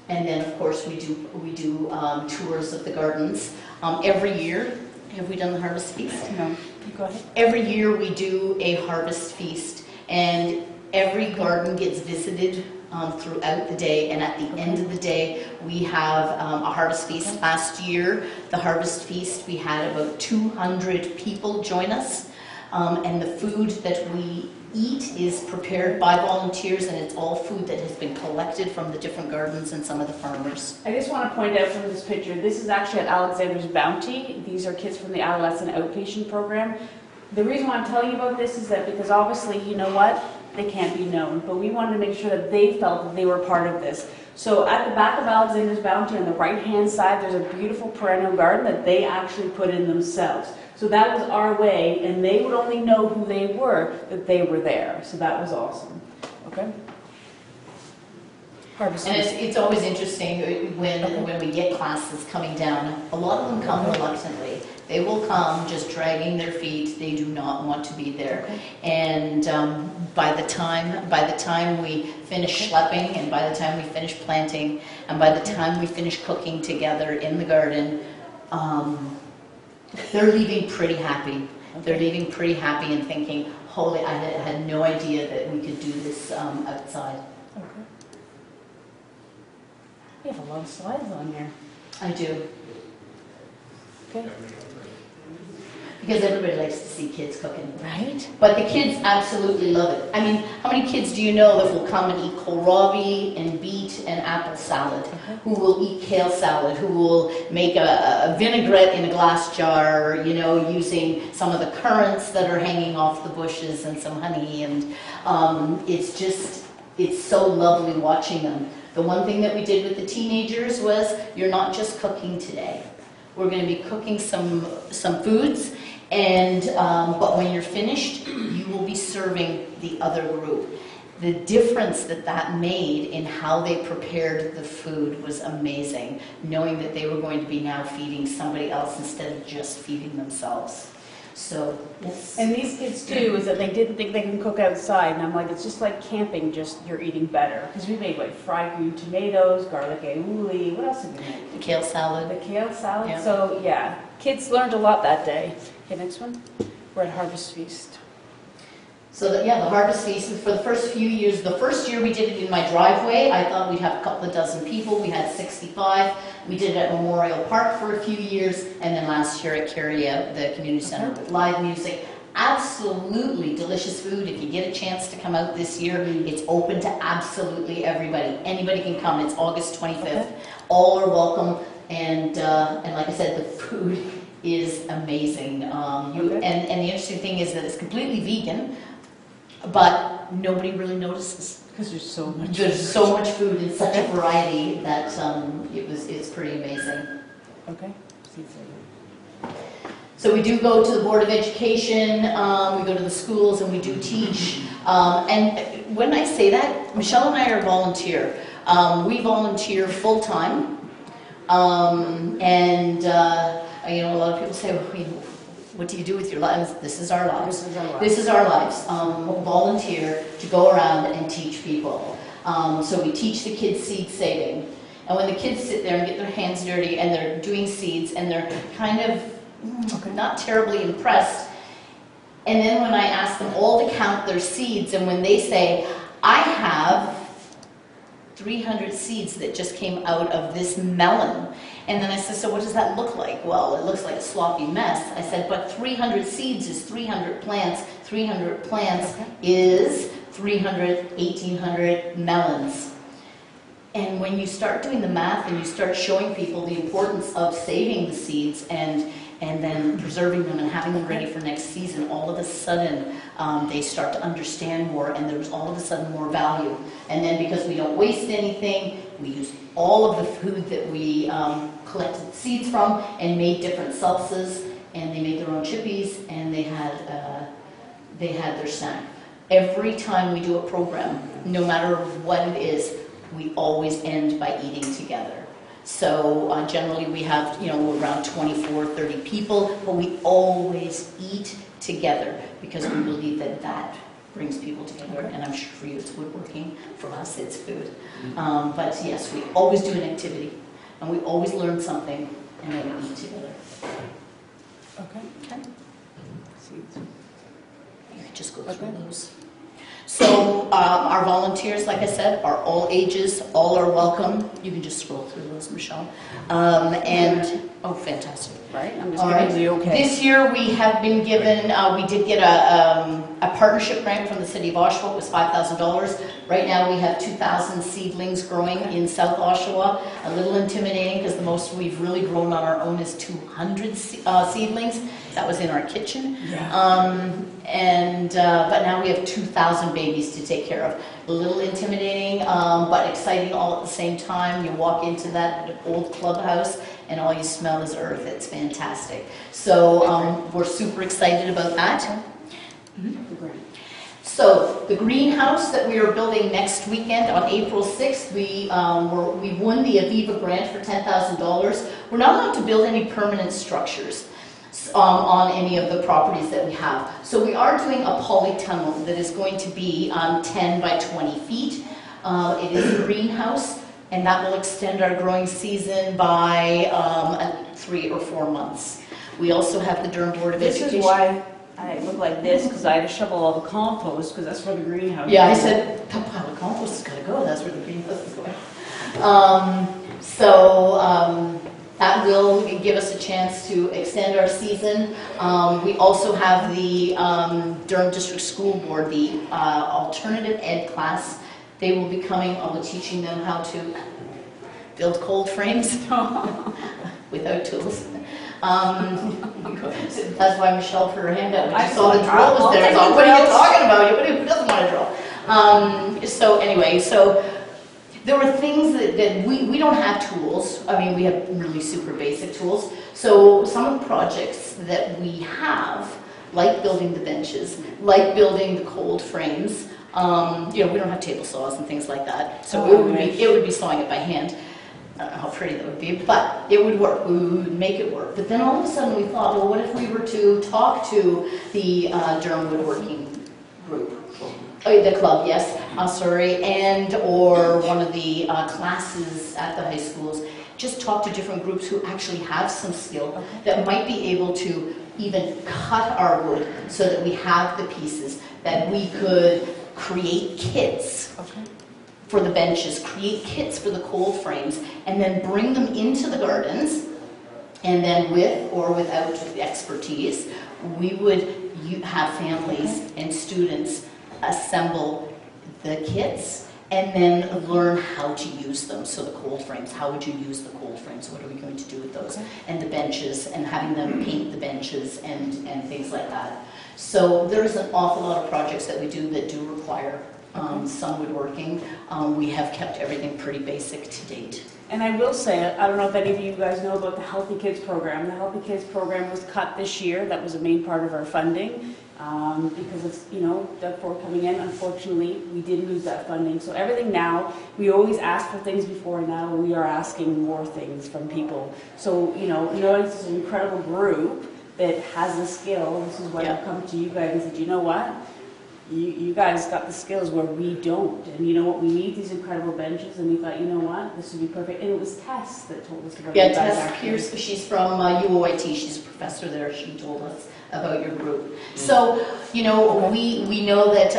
And then, of course, we do tours of the gardens. Every year, have we done the harvest feast? No, you go ahead. Every year we do a harvest feast, and every garden gets visited throughout the day, and at the end of the day we have a harvest feast. Last year, the harvest feast, we had about 200 people join us, and the food that we eat is prepared by volunteers, and it's all food that has been collected from the different gardens and some of the farmers. I just want to point out from this picture, this is actually at Alexander's Bounty. These are kids from the adolescent outpatient program. The reason why I'm telling you about this is that because obviously, you know what, they can't be known, but we wanted to make sure that they felt that they were part of this. So at the back of Alexander's Bounty on the right-hand side, there's a beautiful perennial garden that they actually put in themselves. So that was our way, and they would only know who they were, that they were there. So that was awesome. Okay? Harvest. And it's always interesting when we get classes coming down. A lot of them come reluctantly. They will come just dragging their feet. They do not want to be there. Okay. And by the time we finish schlepping, and by the time we finish planting, and by the time we finish cooking together in the garden, they're leaving pretty happy. They're leaving pretty happy and thinking, holy, I had no idea that we could do this outside. Okay. You have a lot of slides on here. I do. Okay. Because everybody likes to see kids cooking. Right? But the kids absolutely love it. I mean, how many kids do you know that will come and eat kohlrabi and beet and apple salad? Who will eat kale salad? Who will make a vinaigrette in a glass jar, you know, using some of the currants that are hanging off the bushes and some honey. And it's so lovely watching them. The one thing that we did with the teenagers was, you're not just cooking today. We're going to be cooking some foods, and but when you're finished, you will be serving the other group. The difference that made in how they prepared the food was amazing, knowing that they were going to be now feeding somebody else instead of just feeding themselves. So, yes. And these kids too, is that they didn't think they can cook outside, and I'm like, it's just like camping, just you're eating better. Because we made like fried green tomatoes, garlic aioli, what else did we make? The kale salad. The kale salad, Yeah. So yeah, kids learned a lot that day. Okay, next one. We're at Harvest Feast. So the harvest feast, for the first few years, the first year we did it in my driveway, I thought we'd have a couple of dozen people. We had 65. We did it at Memorial Park for a few years, and then last year at Caria, the community center, with live music. Absolutely delicious food. If you get a chance to come out this year, it's open to absolutely everybody. Anybody can come. It's August 25th. Okay. All are welcome, and like I said, the food is amazing. And the interesting thing is that it's completely vegan, but nobody really notices. Because there's so much. There's so much food and such a variety that it's pretty amazing. Okay. So we do go to the Board of Education, we go to the schools, and we do teach. And when I say that, Michelle and I are volunteer. We volunteer full time, and you know, a lot of people say, well, what do you do with your lives? This is our lives. This is our lives. Volunteer to go around and teach people. So we teach the kids seed saving. And when the kids sit there and get their hands dirty and they're doing seeds and they're kind of not terribly impressed, and then when I ask them all to count their seeds, and when they say, I have 300 seeds that just came out of this melon. And then I said, so what does that look like? Well, it looks like a sloppy mess. I said, but 300 seeds is 300 plants. 300 plants is 300, 1,800 melons. And when you start doing the math and you start showing people the importance of saving the seeds and then preserving them and having them ready for next season, all of a sudden they start to understand more, and there's all of a sudden more value. And then because we don't waste anything, we use all of the food that we collected seeds from and made different salsas, and they made their own chippies, and they had their snack. Every time we do a program, no matter what it is, we always end by eating together. So generally we have, you know, around 24, 30 people, but we always eat together because we believe that brings people together, and I'm sure for you it's woodworking, for us it's food. But yes, we always do an activity, and we always learn something, and then we eat together. Okay. Okay? Seeds. You can just go through those. So our volunteers, like I said, are all ages, all are welcome. You can just scroll through those, Michelle. Oh, fantastic. Right, I'm just All giving right. you okay. This year we have been given, we did get a partnership grant from the city of Oshawa. It was $5,000. Right now we have 2,000 seedlings growing in South Oshawa. A little intimidating because the most we've really grown on our own is 200 seedlings. That was in our kitchen. Yeah. But now we have 2,000 babies to take care of. A little intimidating, but exciting all at the same time. You walk into that old clubhouse and all you smell is earth. It's fantastic. So we're super excited about that. So the greenhouse that we are building next weekend on April 6th, we won the Aviva grant for $10,000. We're not allowed to build any permanent structures on any of the properties that we have. So we are doing a polytunnel that is going to be 10 by 20 feet. It is a greenhouse, and that will extend our growing season by 3 or 4 months. We also have the Durham Board of Education. This is why I look like this, because I had to shovel all the compost, because that's where the greenhouse is. Yeah, I said, that pile of compost has got to go. That's where the greenhouse is going. That will give us a chance to extend our season. We also have the Durham District School Board, the alternative ed class. They will be coming. I'll be teaching them how to build cold frames without tools. That's why Michelle put her hand up when she saw the drill was there. I thought, what are you talking about? Who doesn't want to drill? So there were things that we don't have tools. I mean, we have really super basic tools. So some of the projects that we have, like building the benches, like building the cold frames, we don't have table saws and things like that. So it would be sawing it by hand. I don't know how pretty that would be, but it would work. We would make it work. But then all of a sudden we thought, well, what if we were to talk to the Durham Woodworking group? Oh, the club, yes, and or one of the classes at the high schools. Just talk to different groups who actually have some skill that might be able to even cut our wood so that we have the pieces, that we could create kits for the benches, create kits for the cold frames, and then bring them into the gardens, and then with or without expertise, we would have families and students assemble the kits and then learn how to use them. So the cold frames, how would you use the cold frames? What are we going to do with those? And the benches, and having them paint the benches and things like that. So there's an awful lot of projects that we do that do require some woodworking. We have kept everything pretty basic to date. And I will say, I don't know if any of you guys know about the Healthy Kids program. The Healthy Kids program was cut this year. That was a main part of our funding. Because of, Doug Ford coming in, unfortunately, we did lose that funding. So everything now, we always ask for things before, and now we are asking more things from people. So, notice this is an incredible group that has the skill. This is why I've come to you guys and said, you know what? You guys got the skills where we don't. And you know what? We need these incredible benches, and we thought, you know what? This would be perfect. And it was Tess that told us about it. Yeah, Tess Pierce, she's from UOIT. She's a professor there. She told us about your group. So, we know that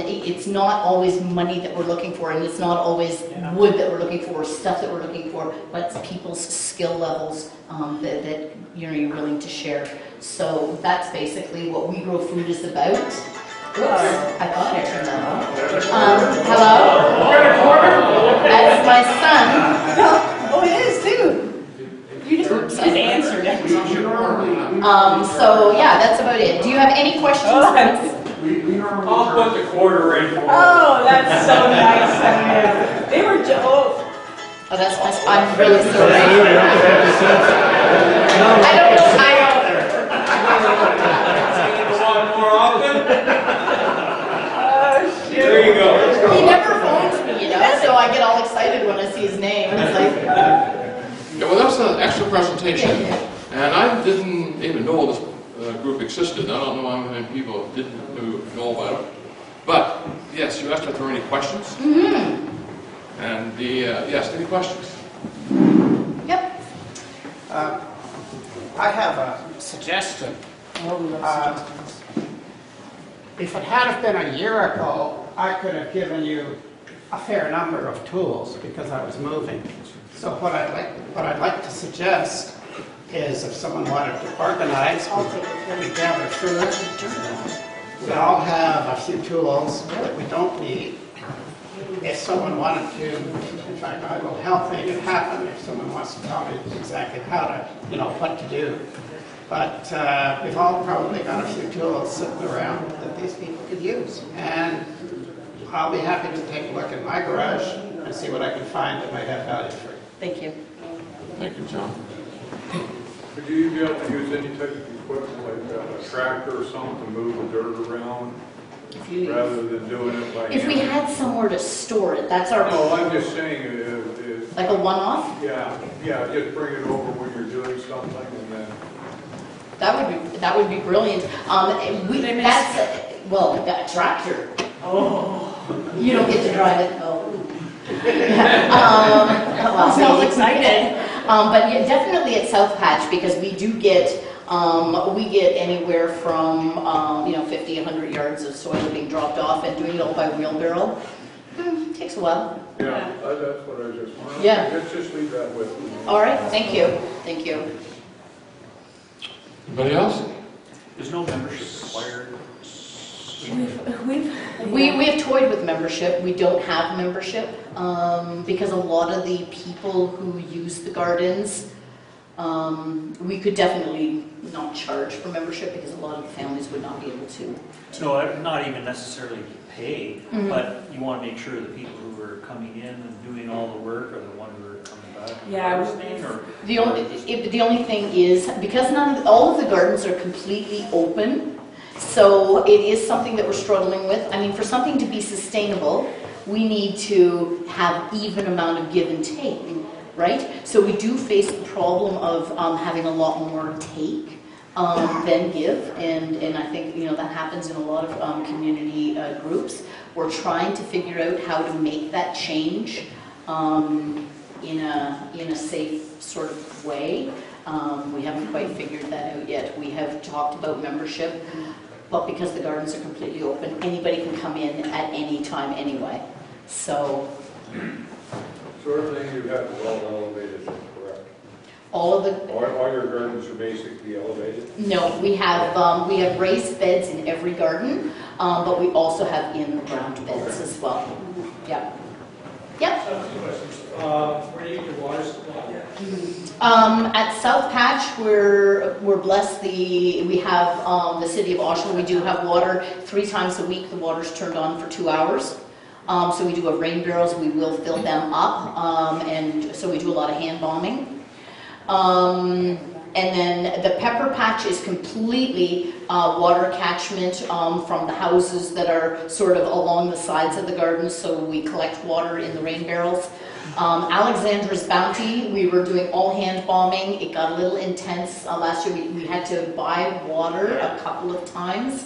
it's not always money that we're looking for, and it's not always wood that we're looking for, stuff that we're looking for, but it's people's skill levels that you're willing to share. So that's basically what We Grow Food is about. Oops, I thought I turned that on. Hello? That's my son. Oh, it is too. You just answered it. So yeah, that's about it. Do you have any questions? I'll put the quarter in. Oh, that's so nice of you. They were oh, that's my. I'm really sorry. I don't know. More often? There you go. He never phones me, so I get all excited when I see his name. It's like. Yeah, well, that's an excellent presentation, and I didn't even know this group existed. I don't know how many people didn't know about it. But, yes, you asked if there were any questions. Mm-hmm. And yes, any questions? Yep. I have a suggestion. Oh, we love Uh, suggestions. If it had been a year ago, I could have given you a fair number of tools because I was moving. So what I'd like to suggest is if someone wanted to organize, we gather food. We all have a few tools that we don't need. If someone wanted to, in fact, I will help make it happen if someone wants to tell me exactly how to, what to do. But we've all probably got a few tools sitting around that these people could use. And I'll be happy to take a look in my garage and see what I can find that might have value for you. Thank you. Thank you, John. Would you be able to use any type of equipment like a tractor or something to move the dirt around rather than doing it by hand? If we had somewhere to store it, that's our, No, I'm just saying, like a one-off, yeah, just bring it over when you're doing something and then. that would be brilliant. Well, that tractor. Oh. You don't get to drive it, oh. Well, Sounds excited. But yeah, definitely at South Patch, because we do get, we get anywhere from, 50, 100 yards of soil being dropped off, and doing it all by wheelbarrow takes a while. Yeah, that's what I was just wondering. Yeah. Let's just leave that with me. All right, thank you, thank you. Anybody else? There's no membership required. We have toyed with membership. We don't have membership because a lot of the people who use the gardens, we could definitely not charge for membership because a lot of the families would not be able to. No, not even necessarily pay, Mhm. but you want to make sure the people who are coming in and doing all the work are the ones who are coming back. Yeah, Understand, or The only thing is, because all of the gardens are completely open, so it is something that we're struggling with. I mean, for something to be sustainable, we need to have even amount of give and take, right? So we do face the problem of having a lot more take than give, and I think that happens in a lot of community groups. We're trying to figure out how to make that change in a safe sort of way. We haven't quite figured that out yet. We have talked about membership, but because the gardens are completely open, anybody can come in at any time anyway. So So everything you have is all elevated, correct? all of the, All your gardens are basically elevated? no, we have raised beds in every garden, but we also have in-the-ground beds as well. Yeah. Yep. Where do you get your water supply? At South Patch, we're blessed. We have the city of Oshawa. We do have water 3 times a week. The water's turned on for 2 hours. So we do have rain barrels. We will fill them up, and so we do a lot of hand bombing. And then the Pepper Patch is completely water catchment from the houses that are sort of along the sides of the garden, so we collect water in the rain barrels. Alexandra's Bounty, we were doing all hand bombing. It got a little intense. Last year we had to buy water a couple of times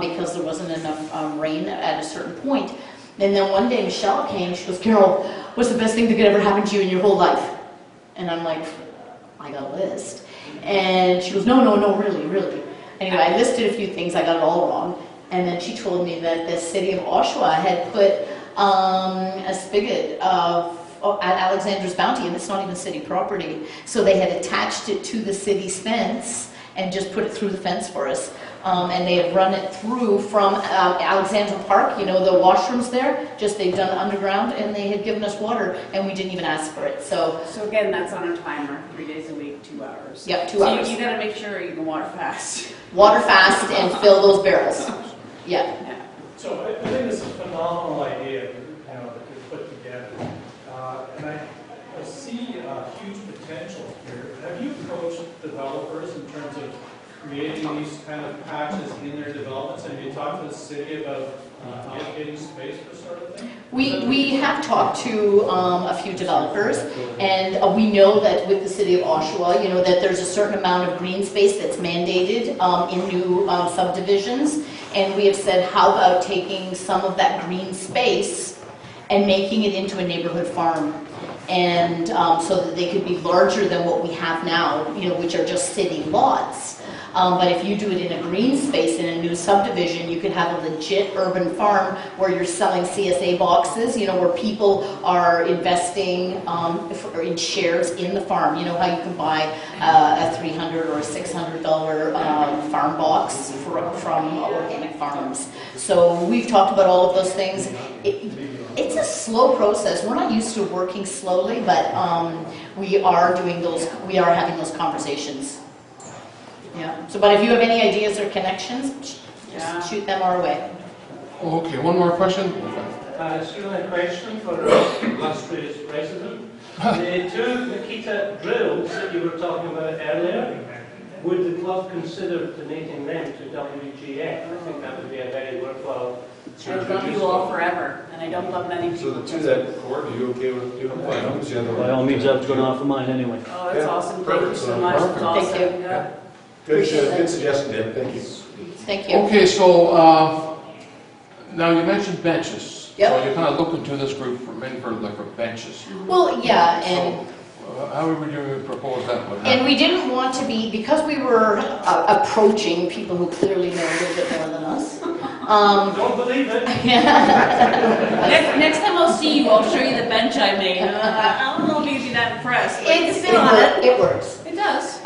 because there wasn't enough rain at a certain point. And then one day Michelle came, she goes, "Carol, what's the best thing that could ever happen to you in your whole life?" And I'm like, I got a list. And she goes, no, really. Anyway, I listed a few things, I got it all wrong. And then she told me that the city of Oshawa had put a spigot at Alexandra's Bounty, and it's not even city property. So they had attached it to the city's fence and just put it through the fence for us. And they had run it through from Alexandra Park, the washrooms there, they'd done underground, and they had given us water, and we didn't even ask for it, so. So again, that's on a timer, 3 days a week, 2 hours. Yep, 2 So hours. you gotta make sure you can water fast. Water fast and fill those barrels. Yeah. Yeah. So I think it's a phenomenal idea, that you put together. And I see a huge potential here. Have you approached developers in terms of creating these kind of patches in their developments? Have you talked to the city about getting space for sort of thing? We have talked to a few developers, and we know that with the city of Oshawa, you know, that there's a certain amount of green space that's mandated in new subdivisions, and we have said, how about taking some of that green space and making it into a neighborhood farm? And so that they could be larger than what we have now, you know, which are just city lots. But if you do it in a green space in a new subdivision, you could have a legit urban farm where you're selling CSA boxes, you know, where people are investing in shares in the farm. You know how you can buy a $300 or a $600 farm box from organic farms. So we've talked about all of those things. It's a slow process. We're not used to working slowly, but we are having those conversations. Yeah. So, but if you have any ideas or connections, just shoot them our way. Okay, one more question. Still a question for illustrious president. The two Makita drills that you were talking about earlier, would the club consider donating them to WGF? I think that would be a very worthwhile. I've loved you all forever, and I don't love many people. So the two that Cord, are you okay with doing that? By all means, that's going off of mine anyway. Oh, that's Yeah, awesome. Thank you perfect. so much. That's awesome. Thank you. Yeah. Good suggestion, Deb, thank you. Thank you. Okay, so now you mentioned benches. Yep. So you're kind of looking to this group for like for benches. Well, yeah, and. So how would you propose that would And happen? we didn't want to be, because we were approaching people who clearly know a little bit more than us. Don't believe it. Next time I'll see you, I'll show you the bench I made. I don't know if you'd be that impressed. But you can sit on it. It works. It does.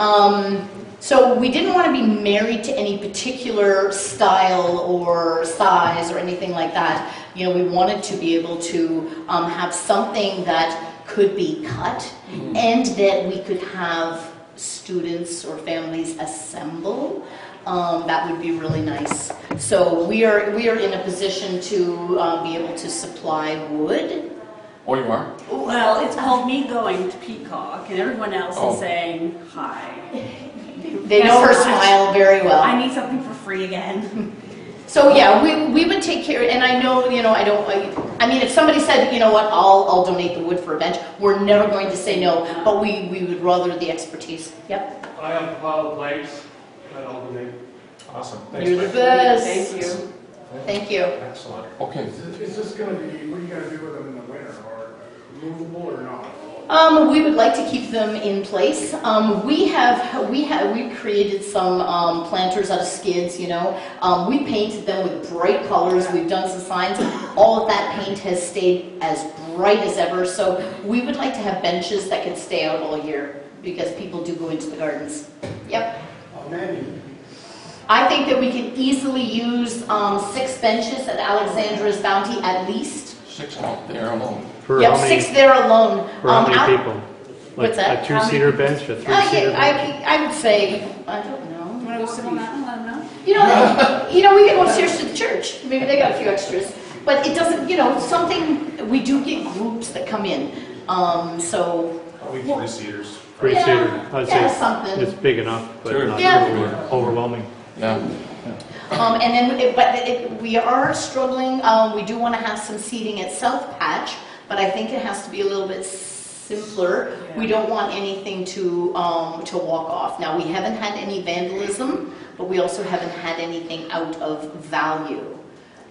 So we didn't want to be married to any particular style or size or anything like that. You know, we wanted to be able to have something that could be cut and that we could have students or families assemble. That would be really nice. So we are in a position to be able to supply wood. Oh, you are? Well, it's called me going to Peacock, and everyone else Oh. is saying hi. They know her smile very well. I need something for free again. So yeah, we would take care, and I know, you know, I mean, if somebody said, you know what, I'll donate the wood for a bench, we're never going to say no, but we would rather the expertise. Yep. I have a pile of lights that I'll donate. Awesome, thanks, You're the Mike. best. Thank you. Thank you. Excellent. Okay. Is this gonna be, what are you gonna do with them in the winter, or movable or not? We would like to keep them in place. We created some planters out of skids, you know. We painted them with bright colors. We've done some signs. All of that paint has stayed as bright as ever. So we would like to have benches that can stay out all year because people do go into the gardens. Yep. Oh, man, I think that we can easily use 6 benches at Alexandra's Bounty at least. 6 out there alone. For Yep, how many, 6 there alone. for how many Al- people? What's that? A two-seater bench, a three-seater bench? I would say, I don't know. You want to go sit on that and let them know? You know, we can go upstairs to the church. Maybe they got a few extras. But it doesn't, you know, something, we do get groups that come in. So, Probably 3-seaters. Three-seater, I'd yeah, say something. it's big enough, but Sure. not Yeah. overwhelming. Yeah. And then, we are struggling. We do want to have some seating at South Patch, but I think it has to be a little bit simpler. We don't want anything to walk off. Now, we haven't had any vandalism, but we also haven't had anything out of value.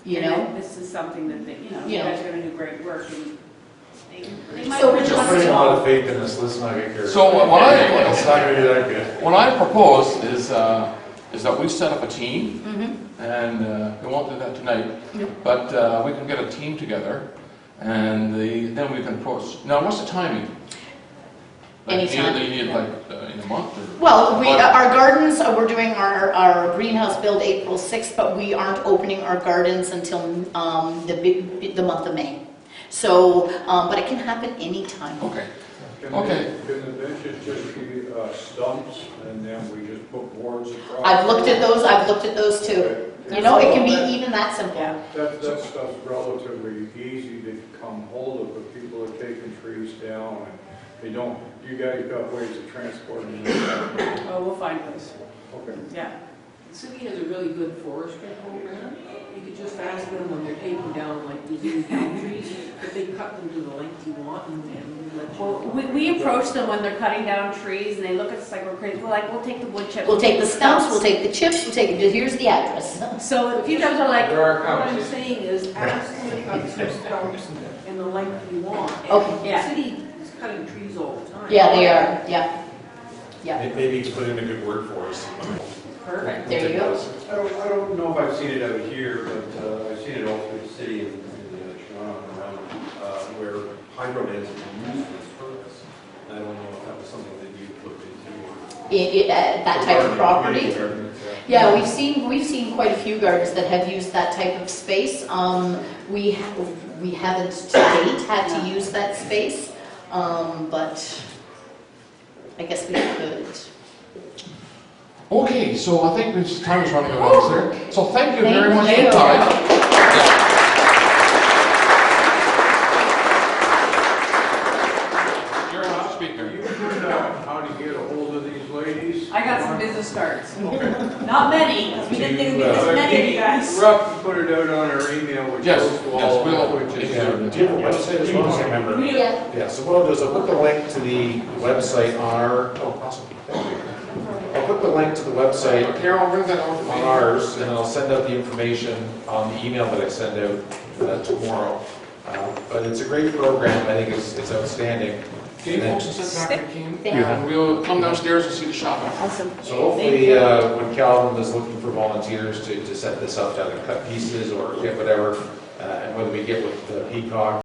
You And know. this is something that, you You know. guys are going to do great work. And they might So we're really just I'm want putting to a lot know. of faith in this, let's not get carried. So what It's not gonna be that good. What I propose is that we set up a team, Mhm. and we won't do that tonight, Yep. but we can get a team together, and then we can approach. Now, what's the timing? Like, Anytime. you need like in a month or? Well, What? our gardens, we're doing our greenhouse build April 6th, but we aren't opening our gardens until the month of May. So, but it can happen anytime. Okay. Can Okay. Can the benches just be stumps, and then we just put boards across? I've looked at those too. You know, it can be even that simple. Yeah. That stuff's relatively easy to come hold of, but people are taking trees down, and they don't, you guys got ways of transporting them. Oh, we'll find ways. Okay. Yeah. The city has a really good forestry program. You could just ask them when they're taking down like diseased elm trees, if they cut them to the length you want and let you. Well, we approach them when they're cutting down trees and they look at us like we're crazy. We're like, we'll take the wood chips. We'll take the stumps, we'll take the chips, we'll take, here's the address. So a few times are like, There are What I'm conversations. saying is ask them to cut some stumps in the length you want. And Okay. Yeah. The city is cutting trees all the time. Yeah, they are, yeah. Yeah, Maybe you can put in a good word for us. Perfect. there you go. I don't know if I've seen it out here, but I've seen it all through the city and Toronto and around, where hydrolands have been used for this purpose. I don't know if that was something that you looked into. That type of property. Community gardens, Yeah, we've seen quite a few gardens that have used that type of space. We haven't to date had to use that space, but I guess we could. Okay, so I think this time is running out there. So thank you very much for Thank your you. time. You're a hot speaker. You figured out how to get a hold of these ladies? I got some business cards. Not many, because we didn't think we'd get this many of you guys. Rough, put it out on our email, which Yes, goes to yes, all, we'll- which is. Do you have a website as well as I remember? Yeah. Yeah, so what I'll do is I'll put the link to the website on our, oh, awesome. Thank you. I'll put the link to the website Carol, bring that over to on me. ours, and I'll send out the information on the email that I send out tomorrow. But it's a great program, I think it's outstanding. Can you folks send back to Keene? Thank you. And we'll come downstairs and see the shop. Awesome. So hopefully, when Calvin is looking for volunteers to set this up, to either cut pieces or get whatever, and whether we get with Peacock